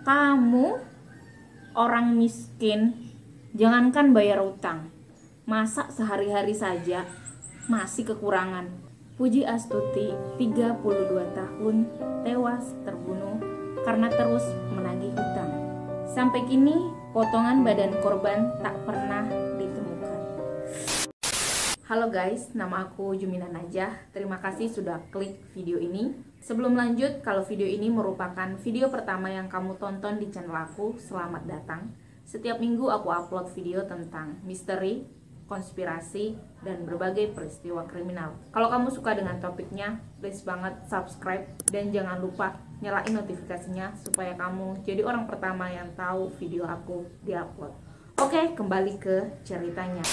Kamu orang miskin, jangankan bayar utang, masa sehari-hari saja masih kekurangan. Puji Astuti, 32 tahun, tewas terbunuh karena terus menagih hutang. Sampai kini, potongan badan korban tak pernah ditemukan. Halo guys, nama aku Jumina Najah. Terima kasih sudah klik video ini. Sebelum lanjut, kalau video ini merupakan video pertama yang kamu tonton di channel aku, selamat datang. Setiap minggu aku upload video tentang misteri, konspirasi, dan berbagai peristiwa kriminal. Kalau kamu suka dengan topiknya, please banget subscribe dan jangan lupa nyalain notifikasinya supaya kamu jadi orang pertama yang tahu video aku diupload. Oke, kembali ke ceritanya.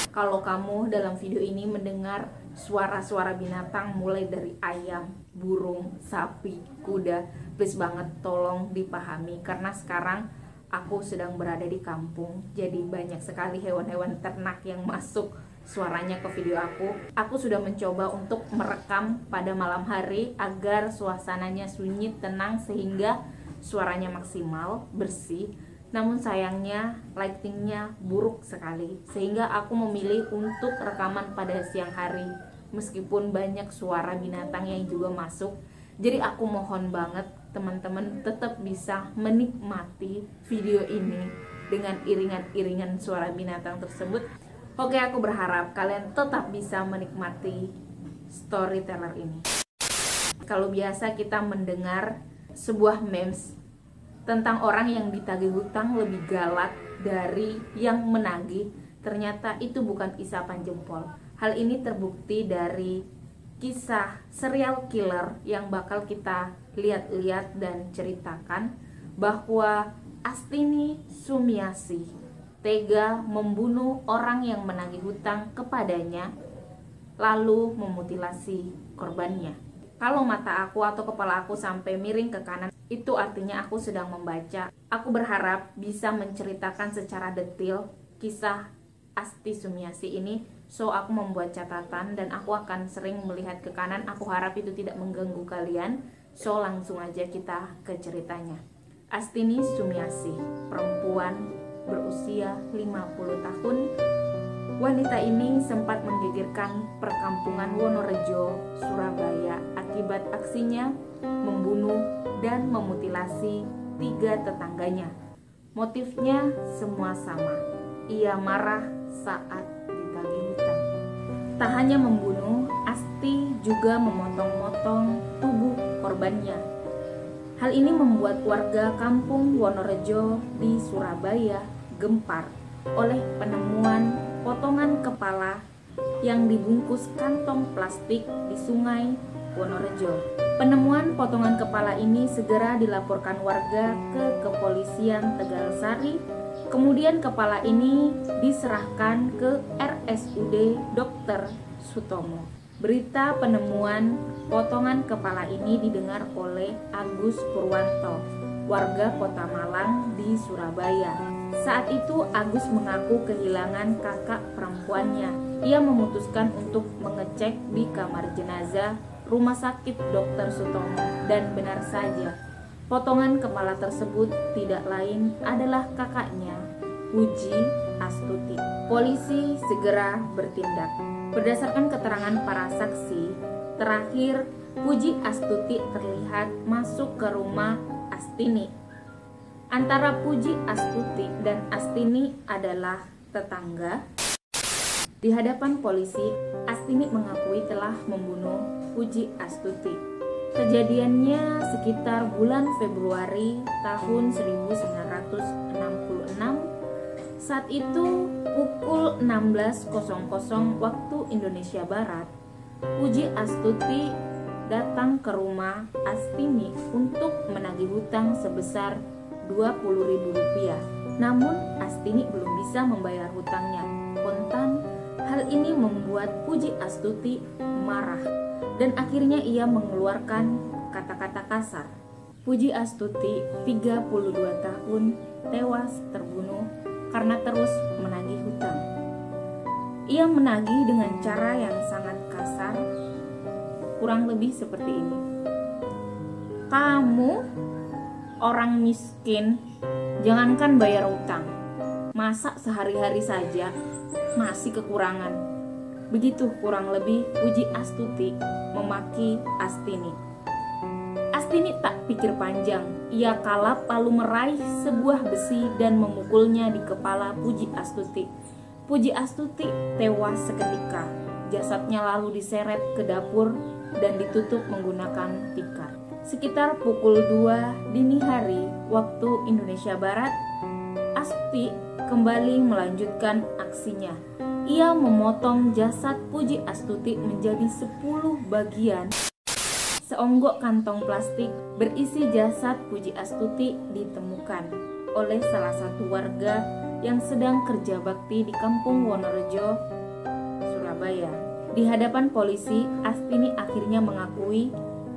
Kalau kamu dalam video ini mendengar suara-suara binatang mulai dari ayam, burung, sapi, kuda, please banget tolong dipahami karena sekarang aku sedang berada di kampung, jadi banyak sekali hewan-hewan ternak yang masuk suaranya ke video aku. Aku sudah mencoba untuk merekam pada malam hari agar suasananya sunyi, tenang, sehingga suaranya maksimal, bersih. Namun sayangnya lightingnya buruk sekali, sehingga aku memilih untuk rekaman pada siang hari meskipun banyak suara binatang yang juga masuk. Jadi aku mohon banget teman-teman tetap bisa menikmati video ini dengan iringan-iringan suara binatang tersebut. Oke, aku berharap kalian tetap bisa menikmati storyteller ini. Kalau biasa kita mendengar sebuah memes tentang orang yang ditagih hutang lebih galak dari yang menagih, ternyata itu bukan isapan jempol. Hal ini terbukti dari kisah serial killer yang bakal kita lihat-lihat dan ceritakan, bahwa Astini Sumiasi tega membunuh orang yang menagih hutang kepadanya lalu memutilasi korbannya. Kalau mata aku atau kepala aku sampai miring ke kanan, itu artinya aku sedang membaca. Aku berharap bisa menceritakan secara detail kisah Asti Sumiasi ini. So aku membuat catatan dan aku akan sering melihat ke kanan. Aku harap itu tidak mengganggu kalian. So langsung aja kita ke ceritanya. Astini Sumiasi, perempuan berusia 50 tahun. Wanita ini sempat menggegerkan perkampungan Wonorejo, Surabaya akibat aksinya membunuh dan memutilasi 3 tetangganya. Motifnya semua sama. Ia marah saat ditagih hutang. Tak hanya membunuh, Asti juga memotong-motong tubuh korbannya. Hal ini membuat warga kampung Wonorejo di Surabaya gempar oleh penemuan potongan kepala yang dibungkus kantong plastik di Sungai Wonorejo. Penemuan potongan kepala ini segera dilaporkan warga ke Kepolisian Tegalsari. Kemudian kepala ini diserahkan ke RSUD Dr. Sutomo. Berita penemuan potongan kepala ini didengar oleh Agus Purwanto, warga Kota Malang di Surabaya. Saat itu Agus mengaku kehilangan kakak perempuannya. Ia memutuskan untuk mengecek di kamar jenazah Rumah Sakit Dr. Sutomo, dan benar saja, potongan kepala tersebut tidak lain adalah kakaknya, Puji Astuti. Polisi segera bertindak. Berdasarkan keterangan para saksi, terakhir Puji Astuti terlihat masuk ke rumah Astini. Antara Puji Astuti dan Astini adalah tetangga. Di hadapan polisi, Astini mengakui telah membunuh Puji Astuti. Kejadiannya sekitar bulan Februari tahun 1966. Saat itu pukul 16.00 waktu Indonesia Barat, Puji Astuti datang ke rumah Astini untuk menagih hutang sebesar Rp20.000. Namun Astini belum bisa membayar hutangnya kontan. Hal ini membuat Puji Astuti marah dan akhirnya ia mengeluarkan kata-kata kasar. Puji Astuti, 32 tahun, tewas terbunuh karena terus menagih hutang. Ia menagih dengan cara yang sangat kasar, kurang lebih seperti ini. Kamu orang miskin jangankan bayar utang, masak sehari-hari saja masih kekurangan. Begitu kurang lebih Puji Astuti memaki Astini. Astini tak pikir panjang, ia kalap lalu meraih sebuah besi dan memukulnya di kepala Puji Astuti. Puji Astuti tewas seketika. Jasadnya lalu diseret ke dapur dan ditutup menggunakan tikar. Sekitar pukul 2 dini hari waktu Indonesia Barat, Astuti kembali melanjutkan aksinya. Ia memotong jasad Puji Astuti menjadi 10 bagian. Seonggok kantong plastik berisi jasad Puji Astuti ditemukan oleh salah satu warga yang sedang kerja bakti di Kampung Wonorejo, Surabaya. Di hadapan polisi, Astini akhirnya mengakui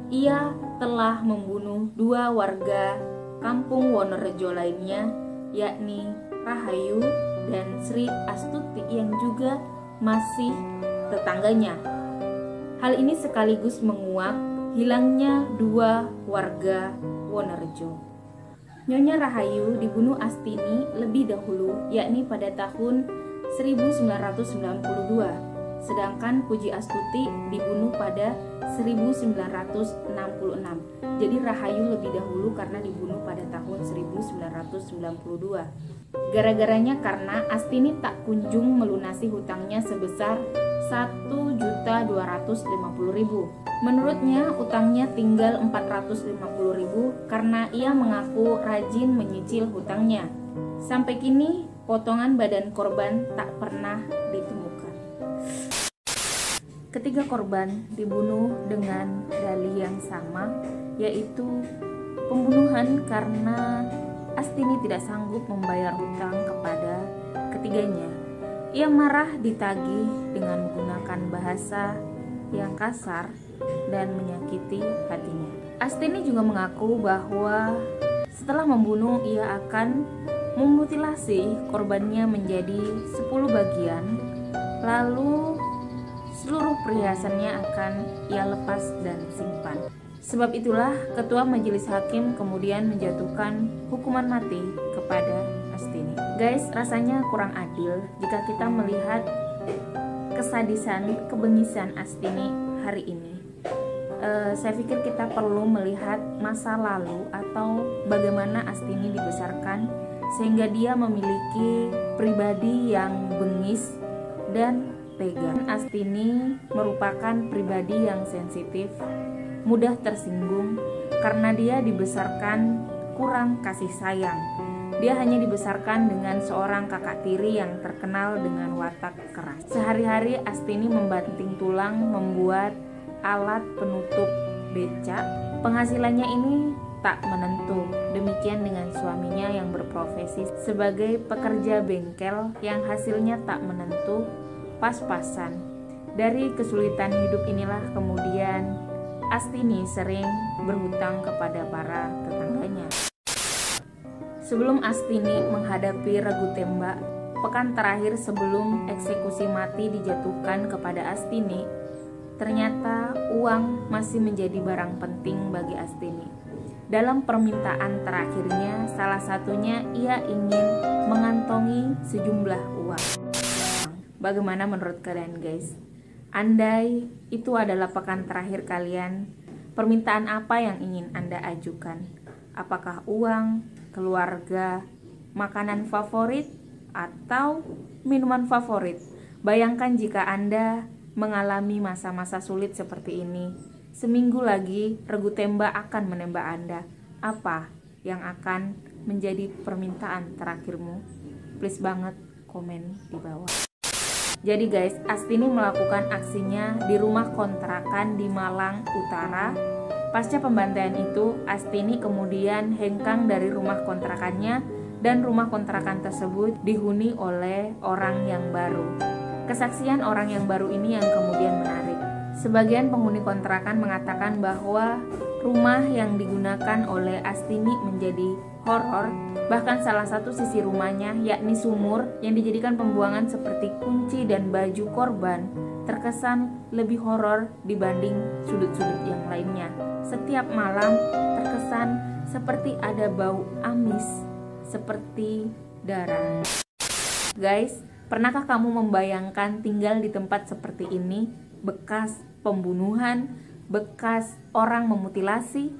ia telah membunuh 2 warga Kampung Wonorejo lainnya, yakni Rahayu dan Sri Astuti yang juga masih tetangganya. Hal ini sekaligus menguak hilangnya 2 warga Wonorejo. Nyonya Rahayu dibunuh Astini lebih dahulu, yakni pada tahun 1992, sedangkan Puji Astuti dibunuh pada 1966. Jadi Rahayu lebih dahulu karena dibunuh pada tahun 1992. Gara-garanya karena Astini tak kunjung melunasi hutangnya sebesar 1.250.000. Menurutnya utangnya tinggal 450.000 karena ia mengaku rajin menyicil hutangnya. Sampai kini potongan badan korban tak pernah ditemukan. Ketiga korban dibunuh dengan dalih yang sama, yaitu pembunuhan karena Astini tidak sanggup membayar hutang kepada ketiganya. Ia marah ditagih dengan menggunakan bahasa yang kasar dan menyakiti hatinya. Astini juga mengaku bahwa setelah membunuh ia akan memutilasi korbannya menjadi 10 bagian, lalu seluruh perhiasannya akan ia lepas dan simpan. Sebab itulah Ketua Majelis Hakim kemudian menjatuhkan hukuman mati kepada Astini. Guys, rasanya kurang adil jika kita melihat kesadisan, kebengisan Astini hari ini. Saya pikir kita perlu melihat masa lalu atau bagaimana Astini dibesarkan sehingga dia memiliki pribadi yang bengis dan tega. Astini merupakan pribadi yang sensitif, mudah tersinggung karena dia dibesarkan kurang kasih sayang. Dia hanya dibesarkan dengan seorang kakak tiri yang terkenal dengan watak keras. Sehari-hari Astini membanting tulang membuat alat penutup becak. Penghasilannya ini tak menentu. Demikian dengan suaminya yang berprofesi sebagai pekerja bengkel yang hasilnya tak menentu, pas-pasan. Dari kesulitan hidup inilah kemudian Astini sering berhutang kepada para tetangganya. Sebelum Astini menghadapi regu tembak, pekan terakhir sebelum eksekusi mati dijatuhkan kepada Astini, ternyata uang masih menjadi barang penting bagi Astini. Dalam permintaan terakhirnya, salah satunya ia ingin mengantongi sejumlah uang. Bagaimana menurut kalian guys? Andai itu adalah pekan terakhir kalian, permintaan apa yang ingin Anda ajukan? Apakah uang, keluarga, makanan favorit, atau minuman favorit? Bayangkan jika Anda mengalami masa-masa sulit seperti ini. Seminggu lagi regu tembak akan menembak Anda. Apa yang akan menjadi permintaan terakhirmu? Please banget komen di bawah. Jadi guys, Astini melakukan aksinya di rumah kontrakan di Malang Utara. Pasca pembantaian itu, Astini kemudian hengkang dari rumah kontrakannya dan rumah kontrakan tersebut dihuni oleh orang yang baru. Kesaksian orang yang baru ini yang kemudian menarik. Sebagian penghuni kontrakan mengatakan bahwa rumah yang digunakan oleh Astini menjadi horor. Bahkan salah satu sisi rumahnya, yakni sumur yang dijadikan pembuangan seperti kunci dan baju korban, terkesan lebih horor dibanding sudut-sudut yang lainnya. Setiap malam terkesan seperti ada bau amis, seperti darah. Guys, pernahkah kamu membayangkan tinggal di tempat seperti ini, bekas pembunuhan, bekas orang memutilasi?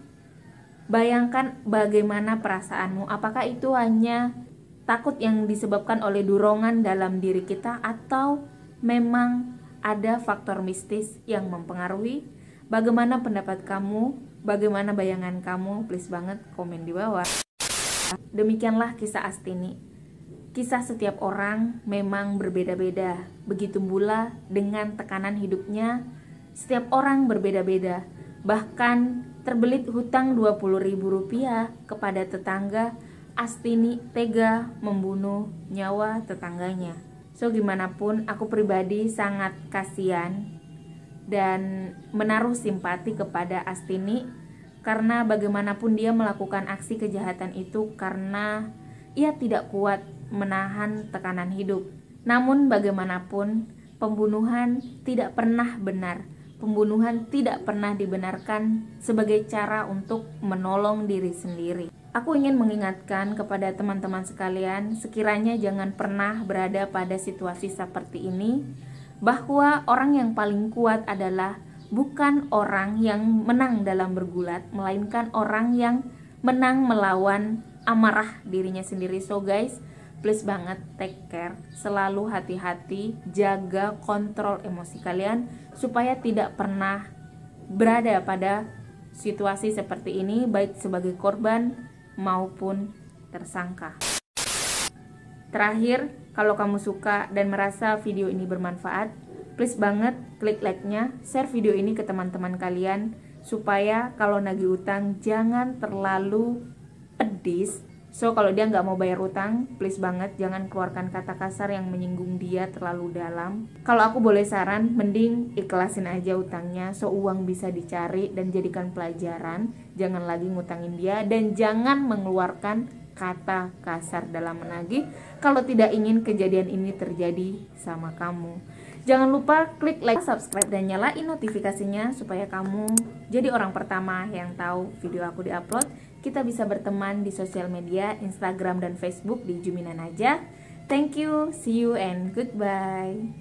Bayangkan bagaimana perasaanmu. Apakah itu hanya takut yang disebabkan oleh dorongan dalam diri kita, atau memang ada faktor mistis yang mempengaruhi? Bagaimana pendapat kamu? Bagaimana bayangan kamu? Please banget komen di bawah. Demikianlah kisah Astini. Kisah setiap orang memang berbeda-beda. Begitu pula dengan tekanan hidupnya. Setiap orang berbeda-beda. Bahkan terbelit hutang Rp20.000 kepada tetangga, Astini tega membunuh nyawa tetangganya. So gimana pun, aku pribadi sangat kasihan dan menaruh simpati kepada Astini, karena bagaimanapun dia melakukan aksi kejahatan itu karena ia tidak kuat menahan tekanan hidup. Namun bagaimanapun, pembunuhan tidak pernah benar. Pembunuhan tidak pernah dibenarkan sebagai cara untuk menolong diri sendiri. Aku ingin mengingatkan kepada teman-teman sekalian, sekiranya jangan pernah berada pada situasi seperti ini, bahwa orang yang paling kuat adalah bukan orang yang menang dalam bergulat, melainkan orang yang menang melawan amarah dirinya sendiri. So guys, please banget take care, selalu hati-hati, jaga kontrol emosi kalian supaya tidak pernah berada pada situasi seperti ini, baik sebagai korban maupun tersangka. Terakhir, kalau kamu suka dan merasa video ini bermanfaat, please banget klik like-nya, share video ini ke teman-teman kalian, supaya kalau nagih utang jangan terlalu pedis. So kalau dia nggak mau bayar utang, please banget jangan keluarkan kata kasar yang menyinggung dia terlalu dalam. Kalau aku boleh saran, mending ikhlasin aja utangnya, so uang bisa dicari dan jadikan pelajaran. Jangan lagi ngutangin dia, dan jangan mengeluarkan kata kasar dalam menagih kalau tidak ingin kejadian ini terjadi sama kamu. Jangan lupa klik like, subscribe, dan nyalain notifikasinya supaya kamu jadi orang pertama yang tahu video aku diupload. Kita bisa berteman di sosial media, Instagram dan Facebook di Juminan aja. Thank you, see you and goodbye.